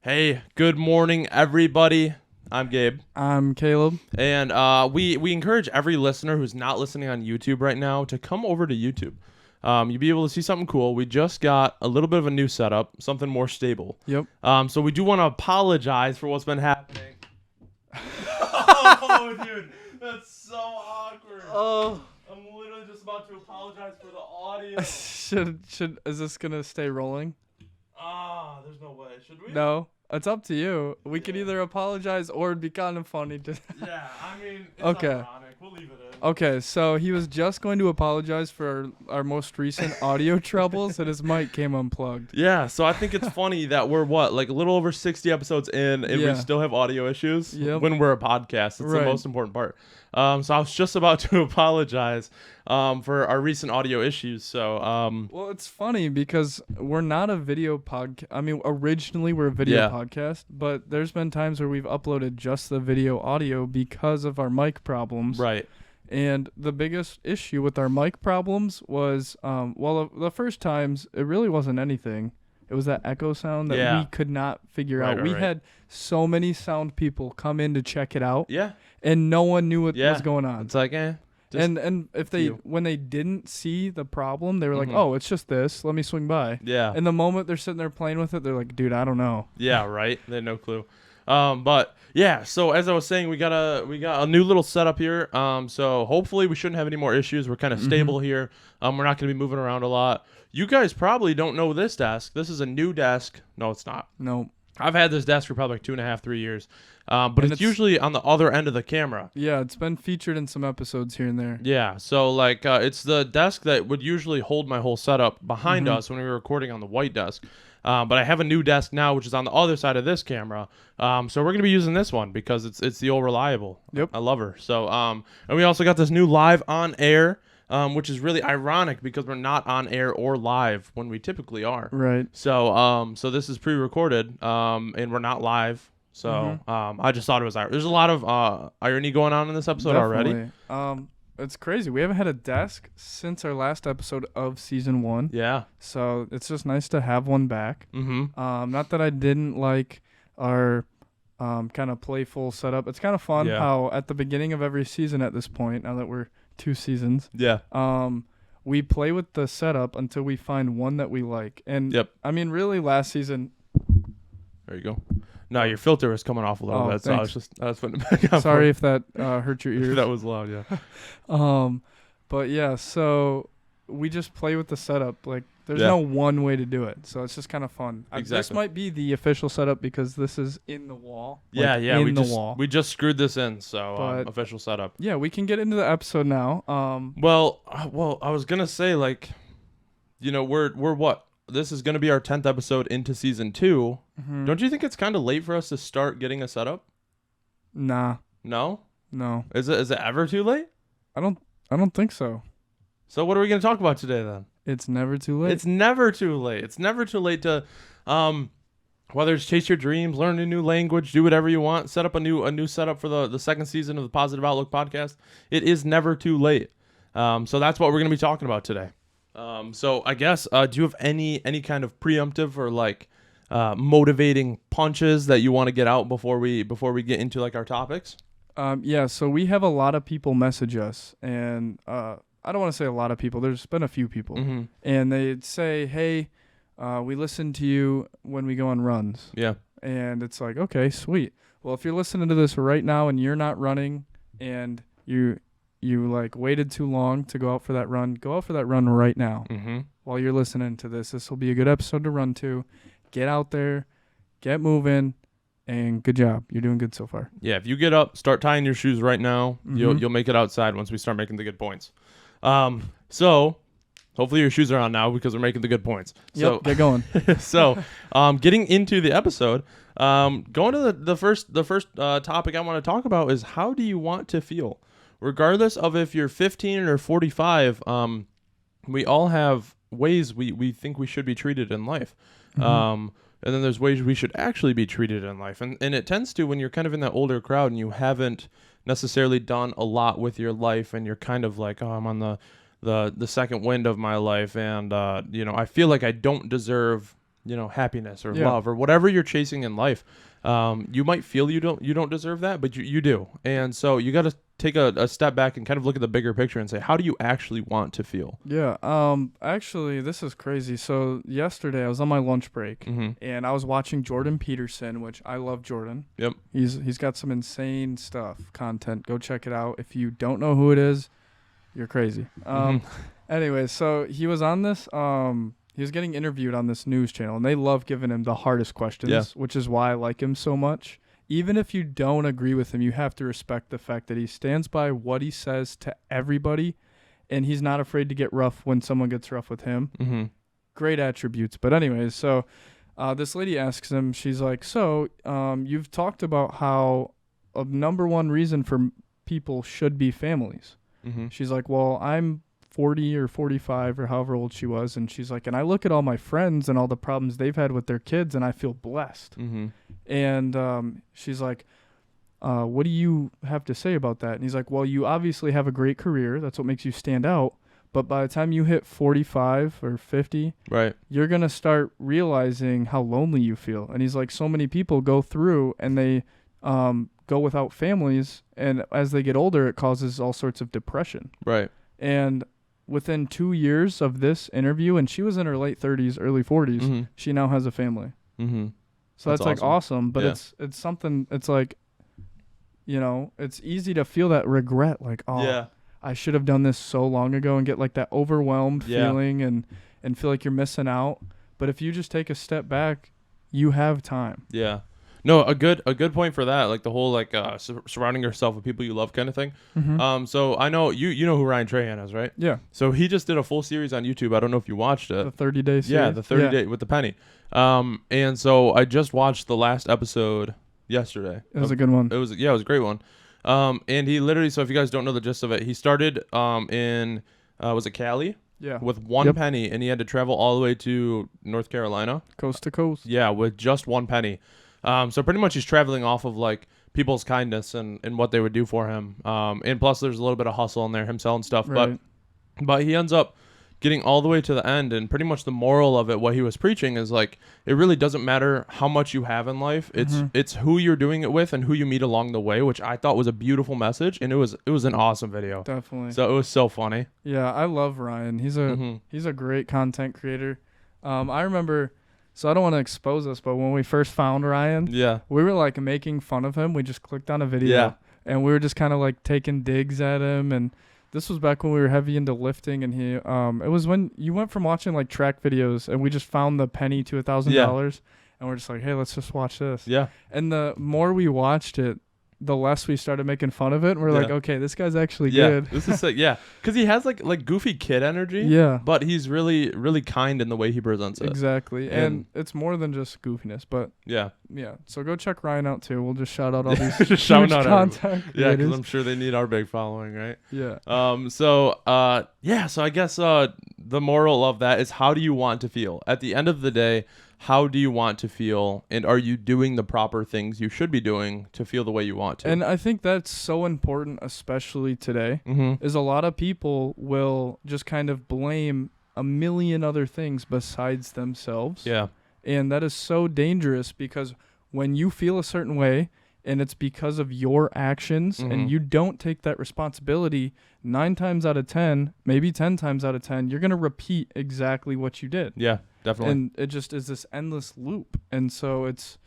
Hey, good morning, everybody. I'm Gabe. I'm Caleb. And we encourage every listener who's not listening on YouTube right now to come over to YouTube. You'll be able to see something cool. We just got a little bit of a new setup, something more stable. Yep. So we do want to apologize for what's been happening. Oh, dude, that's so awkward. Oh. I'm literally just about to apologize for the audio. Is this gonna stay rolling? There's no way. Should we? No. It's up to you. We could either apologize or it'd be kind of funny to. Yeah, I mean, it's Okay. ironic. We'll leave it in. Okay, so he was just going to apologize for our most recent audio troubles and his mic came unplugged. Yeah, so I think it's funny that we're like a little over 60 episodes in and we Yeah. still have audio issues Yep. when we're a podcast. It's Right. the most important part. So I was just about to apologize for our recent audio issues. So Well, it's funny because we're not a video podcast. I mean, originally we're a video Yeah. podcast, but there's been times where we've uploaded just the video audio because of our mic problems. right. And the biggest issue with our mic problems was, the first times, it really wasn't anything. It was that echo sound that Yeah. we could not figure Right, out. right, We right. had so many sound people come in to check it out, Yeah. and no one knew what Yeah. was going on. It's like, just And if they you. when they didn't see the problem, they were like, Mhm. "Oh, it's just this. Let me swing by." yeah. And the moment they're sitting there playing with it, they're like, "Dude, I don't know." Yeah, right. They had no clue. But yeah, so as I was saying, we got a new little setup here. So hopefully we shouldn't have any more issues. We're kind of stable here. We're not going to be moving around a lot. You guys probably don't know this desk. This is a new desk. No, it's not. No. I've had this desk for probably like 2.5, 3 years. But And it's it's- usually on the other end of the camera. Yeah, it's been featured in some episodes here and there. Yeah, so like it's the desk that would usually hold my whole setup behind us when we were recording on the white desk. But I have a new desk now, which is on the other side of this camera. So we're gonna be using this one because it's the old reliable. Yep. I love her. So and we also got this new live on air, which is really ironic because we're not on air or live when we typically are. Right. So so this is pre-recorded, and we're not live. So I just thought it was there's a lot of irony going on in this episode already. Definitely. It's crazy. We haven't had a desk since our last episode of season 1. Yeah. So it's just nice to have one back. Mm-hmm. Not that I didn't like our kind of playful setup. It's kind of fun Yeah. how at the beginning of every season at this point, now that we're 2 seasons, Yeah. we play with the setup until we find one that we like. And Yep. I mean, really last season, There you go. No, your filter is coming off a little Oh, bit, so I was putting it back on. sorry if that hurt your if ears. that was loud. Yeah. But yeah, so we just play with the setup. Like, there's Yeah. no one way to do it, so it's just kind of fun. This Exactly. might be the official setup because this is in the wall. Yeah, like, yeah. in We the just wall. we just screwed this in, so But- official setup. Yeah, we can get into the episode now. Well, I was gonna say like, we're what? This is gonna be our 10th episode into season 2. Mhm. Don't you think it's kind of late for us to start getting a setup? Nah, No. no, Is it ever too late? I don't think so. So what are we gonna talk about today then? It's never too late. It's never too late. It's never too late to, whether it's chase your dreams, learn a new language, do whatever you want, set up a new setup for the second season of the Positive Outlook podcast. It is never too late. So that's what we're gonna be talking about today. So I guess do you have any kind of preemptive or like motivating punches that you want to get out before we get into like our topics? Yeah, so we have a lot of people message us, and I don't want to say a lot of people. There's been a few people, Mm-hmm. and they'd say, "Hey, we listen to you when we go on runs." Yeah. And it's like, okay, sweet. Well, if you're listening to this right now and you're not running, and you like waited too long to go out for that run, go out for that run right now. Mm-hmm. While you're listening to this, this will be a good episode to run to. Get out there, get moving, and good job. You're doing good so far. Yeah, if you get up, start tying your shoes right now, Mhm. you'll make it outside once we start making the good points. So hopefully your shoes are on now because we're making the good points. Yep, get going. So getting into the episode, going to the first topic I want to talk about is how do you want to feel, regardless of if you're 15 or 45. We all have ways we think we should be treated in life. And then there's ways we should actually be treated in life. And it tends to, when you're kind of in that older crowd and you haven't necessarily done a lot with your life and you're kind of like, oh, I'm on the second wind of my life. And, I feel like I don't deserve happiness or love or whatever you're chasing in life. You might feel you don't deserve that, but you do. And so you got to take a step back and kind of look at the bigger picture and say, how do you actually want to feel? Yeah. Actually, this is crazy. So yesterday I was on my lunch break and I was watching Jordan Peterson, which I love Jordan. Yep. He's got some insane content. Go check it out. If you don't know who it is, you're crazy. Anyway, so he was on this, he was getting interviewed on this news channel, and they love giving him the hardest questions, which is why I like him so much. Even if you don't agree with him, you have to respect the fact that he stands by what he says to everybody, and he's not afraid to get rough when someone gets rough with him. Great attributes. But anyways, so this lady asks him, she's like, so you've talked about how a number one reason for people should be families. She's like, well, I'm 40 or 45 or however old she was, and she's like, and I look at all my friends and all the problems they've had with their kids, and I feel blessed. And she's like, what do you have to say about that? And he's like, well, you obviously have a great career. That's what makes you stand out. But by the time you hit 45 or 50, you're going to start realizing how lonely you feel. And he's like, so many people go through and they go without families, and as they get older, it causes all sorts of depression. And within 2 years of this interview, and she was in her late 30s, early 40s, she now has a family. So that's like awesome. But it's something, it's like, it's easy to feel that regret, like, I should have done this so long ago, and get like that overwhelmed feeling and feel like you're missing out. But if you just take a step back, you have time. No, a good point for that, like the whole surrounding yourself with people you love kind of thing. So I know you know who Ryan Trahan is, right? Yeah. So he just did a full series on YouTube. I don't know if you watched it. The 30 day series. Yeah, the 30 day with the penny. And so I just watched the last episode yesterday. It was a good one. It was a great one. And he literally, so if you guys don't know the gist of it, he started in was it Cali? Yeah. With one penny, and he had to travel all the way to North Carolina. Coast to coast. Yeah, with just one penny. So pretty much he's traveling off of like people's kindness and what they would do for him. And plus there's a little bit of hustle in there, him selling stuff. But he ends up getting all the way to the end, and pretty much the moral of it, what he was preaching is like, it really doesn't matter how much you have in life. It's who you're doing it with and who you meet along the way, which I thought was a beautiful message, and it was an awesome video. Definitely. So it was so funny. Yeah, I love Ryan. He's a great content creator. I remember, so I don't want to expose us, but when we first found Ryan, we were like making fun of him. We just clicked on a video and we were just kind of like taking digs at him. And this was back when we were heavy into lifting, and he, it was when you went from watching like track videos, and we just found the penny to $1,000 and we're just like, hey, let's just watch this. And the more we watched it, the less we started making fun of it. And we're like, okay, this guy's actually good. This is sick. Because he has like goofy kid energy. But he's really, really kind in the way he presents it. Exactly. And it's more than just goofiness, but yeah. So go check Ryan out too. We'll just shout out all these huge content. Because I'm sure they need our big following, right? So I guess the moral of that is, how do you want to feel? At the end of the day, how do you want to feel, and are you doing the proper things you should be doing to feel the way you want to? And I think that's so important, especially today, is a lot of people will just kind of blame a million other things besides themselves. And that is so dangerous, because when you feel a certain way and it's because of your actions and you don't take that responsibility, 9 times out of 10, maybe 10 times out of 10, you're going to repeat exactly what you did. Definitely. And it just is this endless loop. And so it's,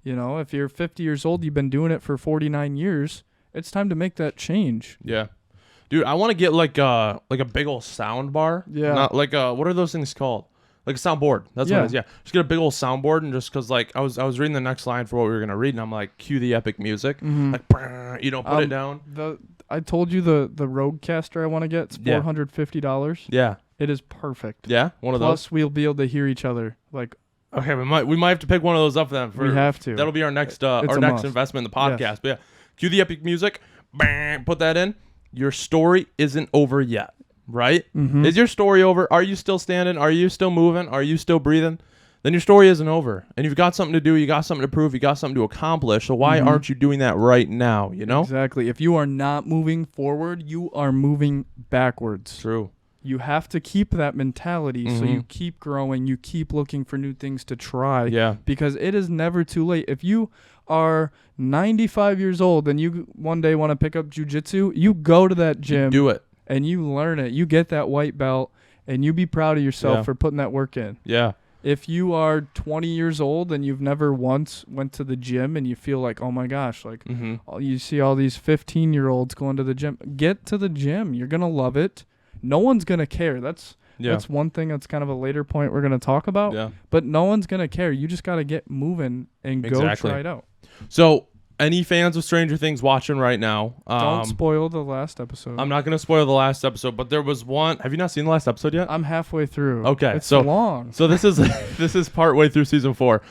if you're 50 years old, you've been doing it for 49 years, it's time to make that change. Dude, I want to get like a big old sound bar. Not like what are those things called? Like a soundboard. That's what it is. Just get a big old soundboard, and just because like I was reading the next line for what we were gonna read, and I'm like, cue the epic music, like put it down. I told you the Rodecaster I want to get. It's $450. It is perfect. One of those. Plus, we'll be able to hear each other. Like, okay, we might have to pick one of those up then. We have to. That'll be our next investment in the podcast. But cue the epic music. Put that in. Your story isn't over yet, right? Is your story over? Are you still standing? Are you still moving? Are you still breathing? Then your story isn't over, and you've got something to do. You got something to prove. You got something to accomplish. So why aren't you doing that right now? Exactly. If you are not moving forward, you are moving backwards. True. You have to keep that mentality so you keep growing, you keep looking for new things to try. Yeah. Because it is never too late. If you are 95 years old and you one day want to pick up jiu-jitsu, you go to that gym. You do it. And you learn it. You get that white belt and you be proud of yourself for putting that work in. Yeah. If you are 20 years old and you've never once went to the gym and you feel like, oh my gosh, like you see all these 15-year-olds going to the gym, get to the gym. You're going to love it. No one's going to care. That's one thing that's kind of a later point we're going to talk about. Yeah. But no one's going to care. You just got to get moving and go try it out. So any fans of Stranger Things watching right now? Don't spoil the last episode. I'm not going to spoil the last episode, but there was one. Have you not seen the last episode yet? I'm halfway through. Okay. It's so long. So this is this is partway through season 4.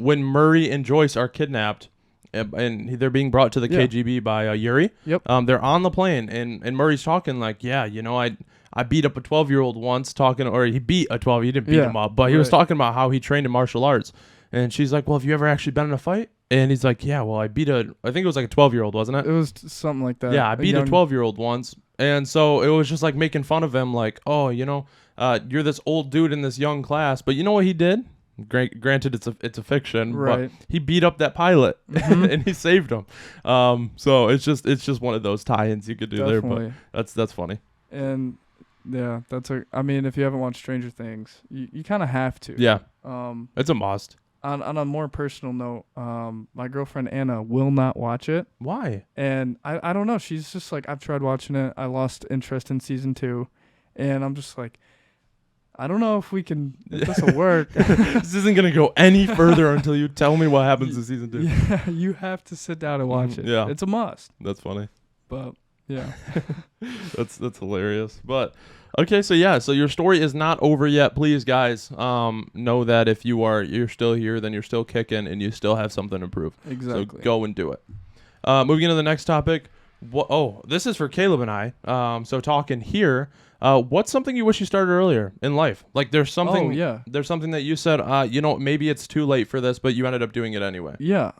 When Murray and Joyce are kidnapped and they're being brought to the KGB by Yuri. Yep. They're on the plane and Murray's talking like, yeah, you know, I beat up a 12-year-old once or he beat a 12. He didn't beat him up, but he was talking about how he trained in martial arts. And she's like, well, have you ever actually been in a fight? And he's like, yeah, well, I think it was like a 12-year-old, wasn't it? It was something like that. Yeah, I beat a 12-year-old once. And so it was just like making fun of him, like, oh, you know, you're this old dude in this young class. But you know what he did? Granted, it's a fiction, right? But he beat up that pilot and he saved him. So it's just one of those tie-ins you could do there. But that's funny. And yeah, I mean, if you haven't watched Stranger Things, you kind of have to. Yeah. It's a must. On a more personal note, my girlfriend Anna will not watch it. Why? And I don't know. She's just like, I've tried watching it. I lost interest in season 2. And I'm just like, I don't know if this will work. This isn't going to go any further until you tell me what happens in season 2. Yeah, you have to sit down and watch it. Yeah. It's a must. That's funny. But, yeah. That's hilarious. But... okay, so your story is not over yet. Please, guys, know that if you're still here, then you're still kicking and you still have something to prove. Exactly. So go and do it. Moving into the next topic. This is for Caleb and I. So talking here, what's something you wish you started earlier in life? Like there's something. Oh, yeah. There's something that you said. Maybe it's too late for this, but you ended up doing it anyway. Yeah.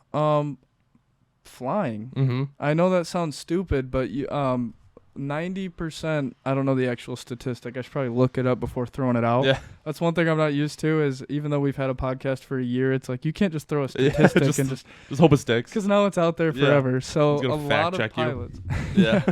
Flying. Mm-hmm. I know that sounds stupid, but 90%, I don't know the actual statistic. I should probably look it up before throwing it out. Yeah. That's one thing I'm not used to is even though we've had a podcast for a year, it's like you can't just throw a statistic and just hope it sticks. Because now it's out there forever. So a lot of pilots. Yeah.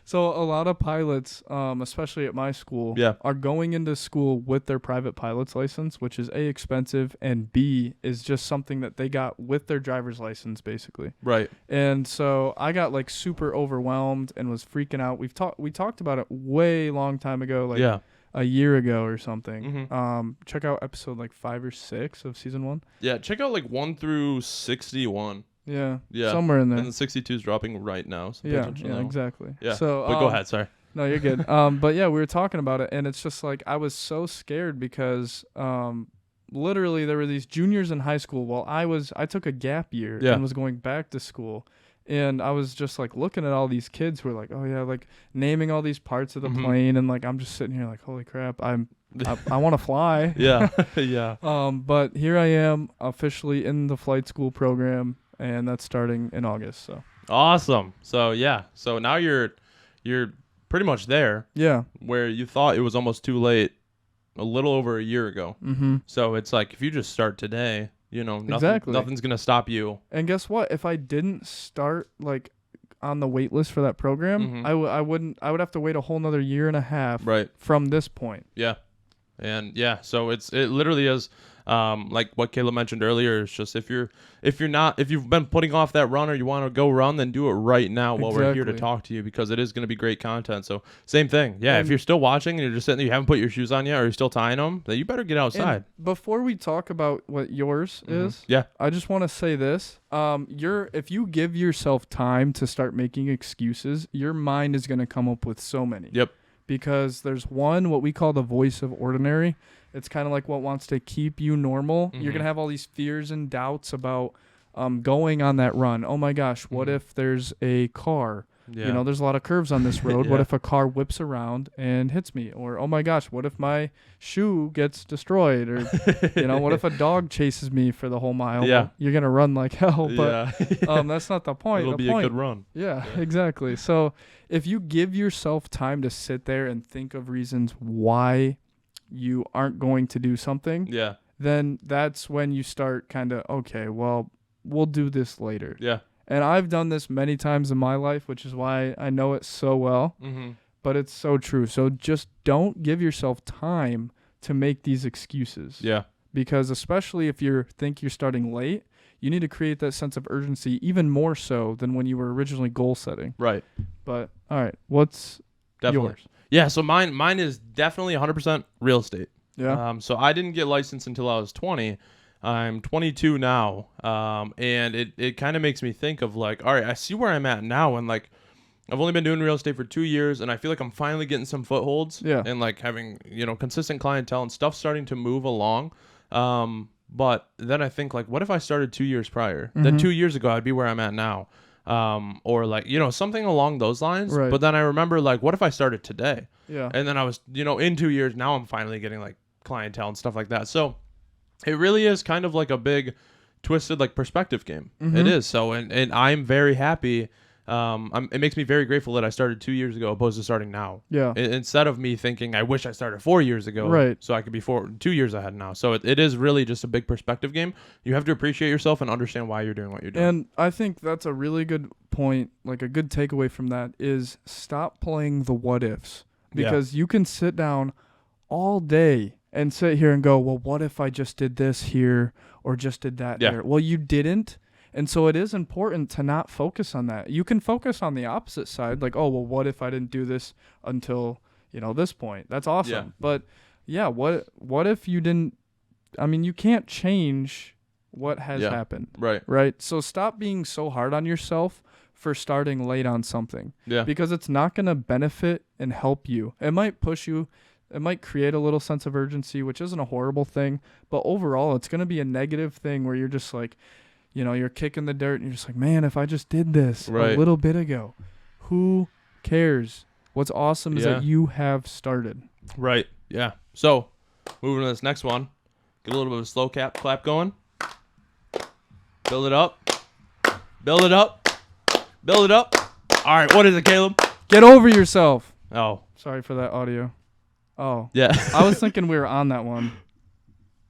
So a lot of pilots, especially at my school, are going into school with their private pilot's license, which is A, expensive, and B, is just something that they got with their driver's license, basically. Right. And so I got like super overwhelmed and was freaking out. We talked about it way long time ago, like a year ago or something. Mm-hmm. Check out episode like 5 or 6 of season 1. Yeah, check out like 1 through 61. Yeah, yeah, somewhere in there. And the 62 is dropping right now. So yeah, exactly. Yeah, so, but go ahead, sorry. No, you're good. But yeah, we were talking about it, and it's just like I was so scared because literally there were these juniors in high school while I took a gap year and was going back to school. And I was just like looking at all these kids who were like, oh yeah, like naming all these parts of the plane, and like I'm just sitting here like, holy crap, I want to fly. Yeah, yeah. But here I am officially in the flight school program, and that's starting in August. So awesome. So yeah, so now you're pretty much there. Yeah. Where you thought it was almost too late, a little over a year ago. Mm-hmm. So it's like if you just start today, nothing's gonna stop you. And guess what? If I didn't start like on the wait list for that program, I would have to wait a whole nother year and a half from this point. Yeah. And yeah, so it literally is like what Caleb mentioned earlier. It's just if you've been putting off that run or you want to go run, then do it right now while we're here to talk to you, because it is going to be great content. So same thing. Yeah. If you're still watching and you're just sitting there, you haven't put your shoes on yet, or you're still tying them, then you better get outside. And before we talk about what yours is, I just want to say this. If you give yourself time to start making excuses, your mind is going to come up with so many. Yep. Because there's what we call the voice of ordinary. It's kind of like what wants to keep you normal. You're going to have all these fears and doubts about going on that run. Oh my gosh, what if there's a car You know, there's a lot of curves on this road. Yeah. What if a car whips around and hits me? Or, oh my gosh, what if my shoe gets destroyed? Or, you know, what if a dog chases me for the whole mile? Yeah. Well, you're going to run like hell, but yeah. that's not the point. It'll the be point, a good run. Yeah, exactly. So if you give yourself time to sit there and think of reasons why you aren't going to do something, Yeah. then that's when you start kind of, okay, well, we'll do this later. Yeah. And I've done this many times in my life, which is why I know it so well. Mm-hmm. But it's so true. So just don't give yourself time to make these excuses. Yeah. Because especially if you think you're starting late, you need to create that sense of urgency even more so than when you were originally goal setting. Right. But all right, what's yours? Yeah. So mine is definitely 100% real estate. Yeah. So I didn't get licensed until I was 20. I'm 22 now, and it kind of makes me think of like, all right, I see where I'm at now, and like, I've only been doing real estate for 2 years, and I feel like I'm finally getting some footholds, and like having, you know, consistent clientele and stuff starting to move along. But then I think like, what if I started 2 years prior? Mm-hmm. Then 2 years ago, I'd be where I'm at now, or like, you know, something along those lines. Right. But then I remember like, what if I started today? Yeah. And then I was, you know, in 2 years, now I'm finally getting like clientele and stuff like that. So it really is kind of like a big twisted like perspective game. Mm-hmm. It is. So, and I'm very happy. It makes me very grateful that I started 2 years ago opposed to starting now. Yeah. Instead of me thinking I wish I started 4 years ago, right, so I could be 2 years ahead now. So it is really just a big perspective game. You have to appreciate yourself and understand why you're doing what you're doing. And I think that's a really good point. Like a good takeaway from that is stop playing the what ifs, because you can sit down all day and sit here and go, well, what if I just did this here or just did that there? Well, you didn't. And so it is important to not focus on that. You can focus on the opposite side, like, oh, well, what if I didn't do this until, you know, this point? That's awesome. Yeah. But yeah, what if you didn't? I mean, you can't change what has happened. Right. Right. So stop being so hard on yourself for starting late on something. Yeah. Because it's not going to benefit and help you. It might push you. It might create a little sense of urgency, which isn't a horrible thing. But overall, it's going to be a negative thing where you're just like, you know, you're kicking the dirt and you're just like, man, if I just did this a little bit ago, who cares? What's awesome is that you have started. Right. Yeah. So moving to this next one, get a little bit of a slow clap going. Build it up. Build it up. Build it up. All right. What is it, Caleb? Get over yourself. Oh. Sorry for that audio. Oh. Yeah. I was thinking we were on that one.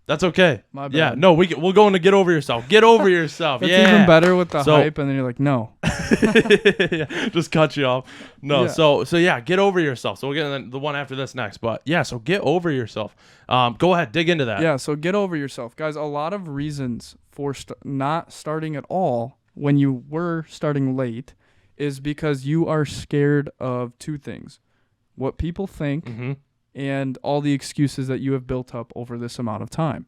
That's okay. My bad. Yeah, no, we'll go into get over yourself. Get over yourself. It's even better with the hype, and then you're like, no. Yeah, just cut you off. No, so yeah, get over yourself. So we'll get into the one after this next. But yeah, so get over yourself. Go ahead, dig into that. Yeah, so get over yourself. Guys, a lot of reasons for not starting at all when you were starting late is because you are scared of two things. What people think, and all the excuses that you have built up over this amount of time.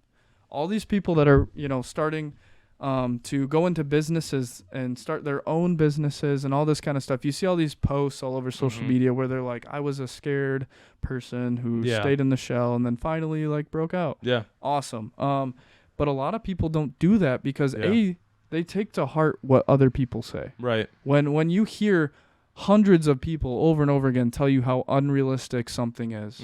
All these people that are, you know, starting to go into businesses and start their own businesses and all this kind of stuff. You see all these posts all over social media where they're like, I was a scared person who stayed in the shell and then finally like broke out. Yeah. Awesome. But a lot of people don't do that because they take to heart what other people say. Right. When you hear hundreds of people over and over again tell you how unrealistic something is,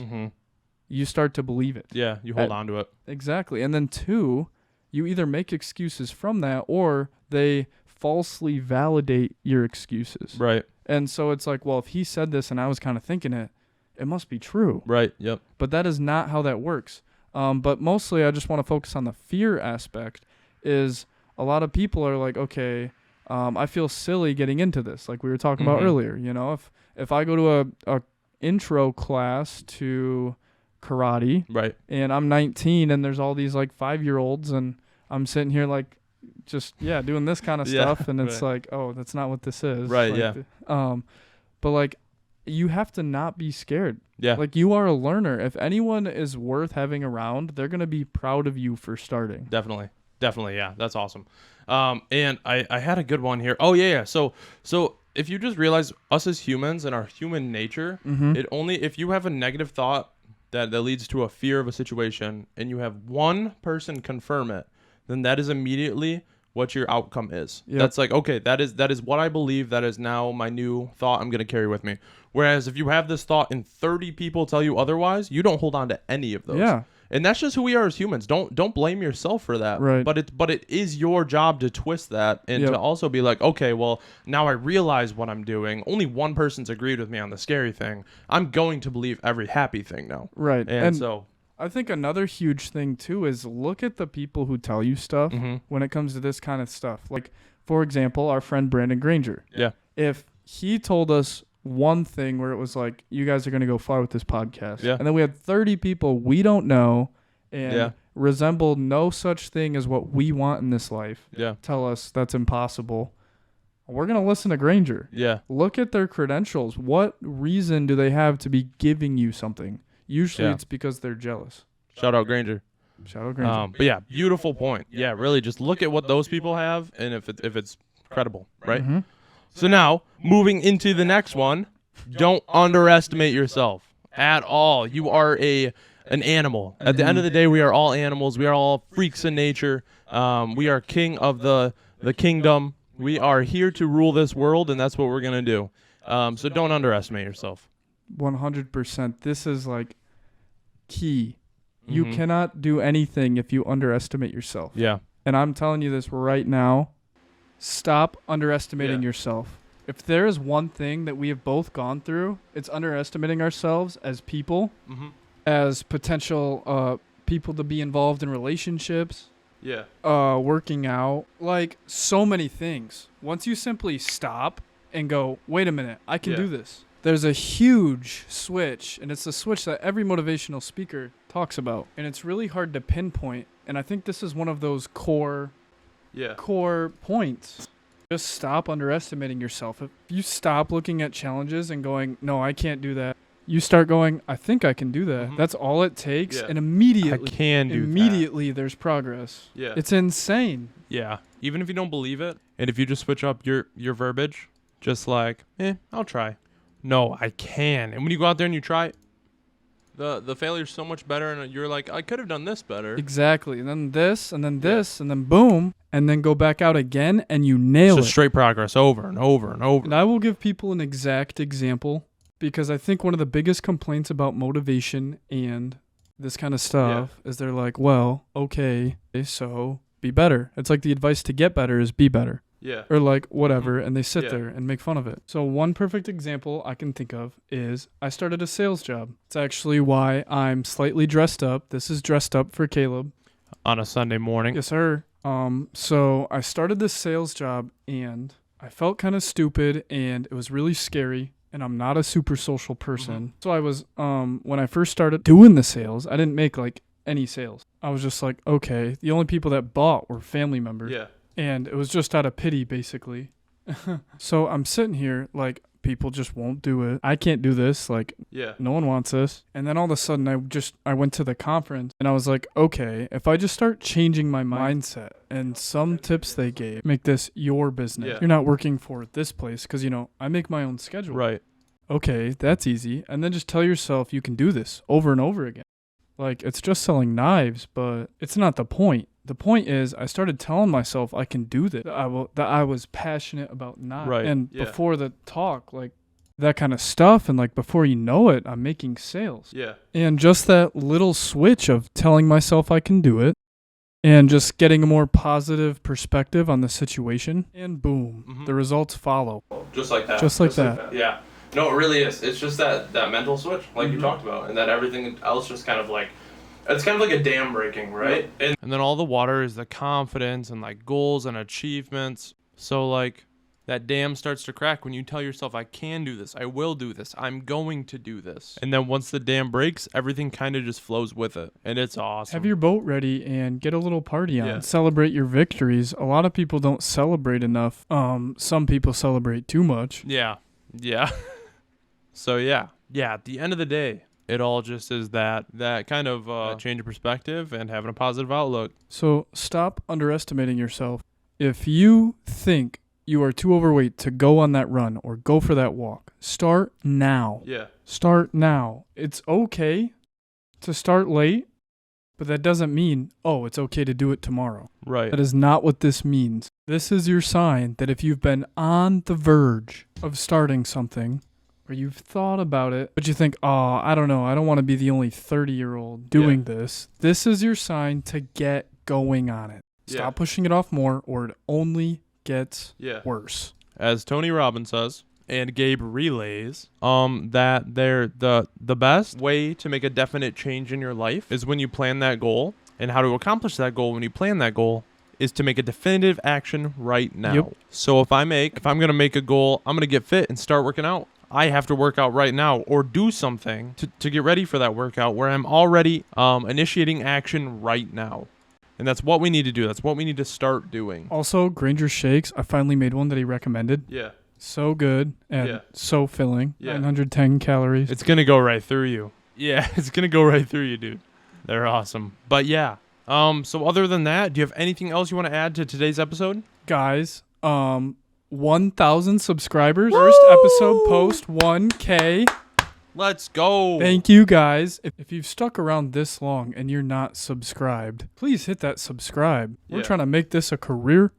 you start to believe it. Yeah, you hold on to it. Exactly. And then two, you either make excuses from that or they falsely validate your excuses. Right. And so it's like, well, if he said this and I was kind of thinking it, it must be true. Right, yep. But that is not how that works. But mostly I just want to focus on the fear aspect is a lot of people are like, okay, I feel silly getting into this, like we were talking about earlier. You know, if I go to a intro class to karate, right, and I'm 19 and there's all these like 5-year-olds and I'm sitting here like just doing this kind of stuff, and it's like, oh, that's not what this is. Right. Like, but like you have to not be scared. Yeah. Like you are a learner. If anyone is worth having around, they're gonna be proud of you for starting. Definitely. Yeah, that's awesome. And I had a good one here. Oh yeah. So if you just realize us as humans and our human nature, if you have a negative thought that leads to a fear of a situation and you have one person confirm it, then that is immediately what your outcome is. Yep. That's like, okay, that is what I believe. That is now my new thought I'm going to carry with me. Whereas if you have this thought and 30 people tell you otherwise, you don't hold on to any of those. Yeah. And that's just who we are as humans. Don't blame yourself for that. Right. But it is your job to twist that and to also be like, okay, well, now I realize what I'm doing. Only one person's agreed with me on the scary thing. I'm going to believe every happy thing now. Right. And so I think another huge thing too is look at the people who tell you stuff when it comes to this kind of stuff. Like, for example, our friend Brandon Granger. Yeah. If he told us one thing where it was like, you guys are going to go far with this podcast. Yeah. And then we had 30 people we don't know and resemble no such thing as what we want in this life. Yeah. Tell us that's impossible. We're going to listen to Granger. Yeah. Look at their credentials. What reason do they have to be giving you something? Usually it's because they're jealous. Shout out Granger. Shout out Granger. But yeah, beautiful point. Yeah, really just look at what those people have and if it's credible, right? Mm-hmm. So now, moving into the next one, don't underestimate yourself at all. You are an animal. At the end of the day, we are all animals. We are all freaks in nature. We are king of the kingdom. We are here to rule this world, and that's what we're going to do. So don't underestimate yourself. 100%. This is like key. You cannot do anything if you underestimate yourself. Yeah. And I'm telling you this right now. Stop underestimating yourself. If there is one thing that we have both gone through, it's underestimating ourselves as people, as potential people to be involved in relationships, working out, like so many things. Once you simply stop and go, wait a minute, I can do this. There's a huge switch, and it's the switch that every motivational speaker talks about. And it's really hard to pinpoint. And I think this is one of those core points. Just stop underestimating yourself. If you stop looking at challenges and going, no, I can't do that. You start going, I think I can do that. That's all it takes. And immediately there's progress. Yeah. It's insane. Yeah. Even if you don't believe it, and if you just switch up your verbiage, just like, I'll try. No, I can. And when you go out there and you try, the failure's so much better, and you're like, I could have done this better. Exactly. And then this, and then this, and then boom, and then go back out again, and you nail it. Just straight progress over and over and over. And I will give people an exact example, because I think one of the biggest complaints about motivation and this kind of stuff is they're like, well, okay, so be better. It's like the advice to get better is be better. Yeah. Or like whatever, and they sit there and make fun of it. So one perfect example I can think of is I started a sales job. It's actually why I'm slightly dressed up. This is dressed up for Caleb. On a Sunday morning. Yes, sir. So I started this sales job, and I felt kind of stupid, and it was really scary, and I'm not a super social person. So I was, when I first started doing the sales, I didn't make like any sales. I was just like, okay, the only people that bought were family members. Yeah. And it was just out of pity, basically. So I'm sitting here like, people just won't do it. I can't do this. Like, no one wants this. And then all of a sudden, I went to the conference, and I was like, okay, if I just start changing my mindset and some tips they gave, make this your business. Yeah. You're not working for this place because, I make my own schedule. Right. Okay, that's easy. And then just tell yourself you can do this over and over again. Like, it's just selling knives, but it's not the point. The point is, I started telling myself I can do this. That I was passionate about knives. Right. And before the talk, like, that kind of stuff, and like before you know it, I'm making sales. Yeah. And just that little switch of telling myself I can do it, and just getting a more positive perspective on the situation, and boom, the results follow. Just like that. Just like that. Yeah. No, it really is. It's just that mental switch, like you talked about, and that everything else just kind of like, it's kind of like a dam breaking, right? And then all the water is the confidence and like goals and achievements. So like that dam starts to crack when you tell yourself, I can do this, I will do this, I'm going to do this. And then once the dam breaks, everything kind of just flows with it. And it's awesome. Have your boat ready and get a little party on. Celebrate your victories. A lot of people don't celebrate enough. Some people celebrate too much. Yeah. So at the end of the day, it all just is that kind of change of perspective and having a positive outlook. So stop underestimating yourself. If you think you are too overweight to go on that run or go for that walk, start now. Yeah. Start now. It's okay to start late. But that doesn't mean, oh, it's okay to do it tomorrow. Right. That is not what this means. This is your sign that if you've been on the verge of starting something, or you've thought about it, but you think, oh, I don't know, I don't want to be the only 30-year-old doing this. This is your sign to get going on it. Stop pushing it off more, or it only gets worse. As Tony Robbins says, and Gabe relays, that the best way to make a definite change in your life is when you plan that goal, and how to accomplish that goal when you plan that goal is to make a definitive action right now. Yep. So if I'm going to make a goal, I'm going to get fit and start working out. I have to work out right now or do something to get ready for that workout where I'm already initiating action right now. And that's what we need to do. That's what we need to start doing. Also, Granger Shakes, I finally made one that he recommended. Yeah. So good and so filling. Yeah. 910 calories. It's going to go right through you. Yeah, it's going to go right through you, dude. They're awesome. But yeah. So other than that, do you have anything else you want to add to today's episode? Guys, 1,000 subscribers. First episode post 1K. Let's go. Thank you, guys. If you've stuck around this long and you're not subscribed, please hit that subscribe. We're trying to make this a career.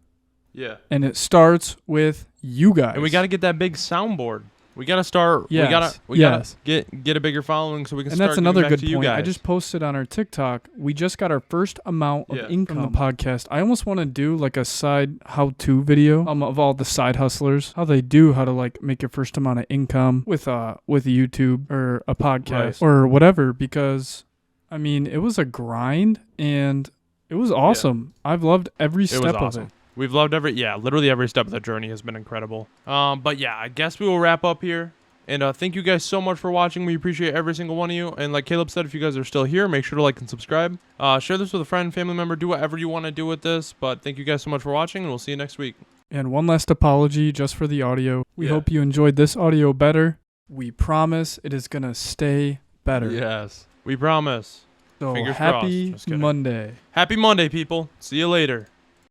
Yeah. And it starts with you guys. And we got to get that big soundboard. We got to start. Yes. We gotta get a bigger following so we can and start. And that's another good point. I just posted on our TikTok. We just got our first amount of income from the podcast. I almost want to do like a side how-to video of all the side hustlers, how to like make your first amount of income with YouTube or a podcast or whatever. Because I mean, it was a grind and it was awesome. I've loved every step of it. We've loved literally every step of the journey has been incredible. But yeah, I guess we will wrap up here. And thank you guys so much for watching. We appreciate every single one of you. And like Caleb said, if you guys are still here, make sure to like and subscribe. Share this with a friend, family member, do whatever you want to do with this. But thank you guys so much for watching, and we'll see you next week. And one last apology just for the audio. We hope you enjoyed this audio better. We promise it is going to stay better. Yes, we promise. So Fingers happy crossed. Monday. Happy Monday, people. See you later.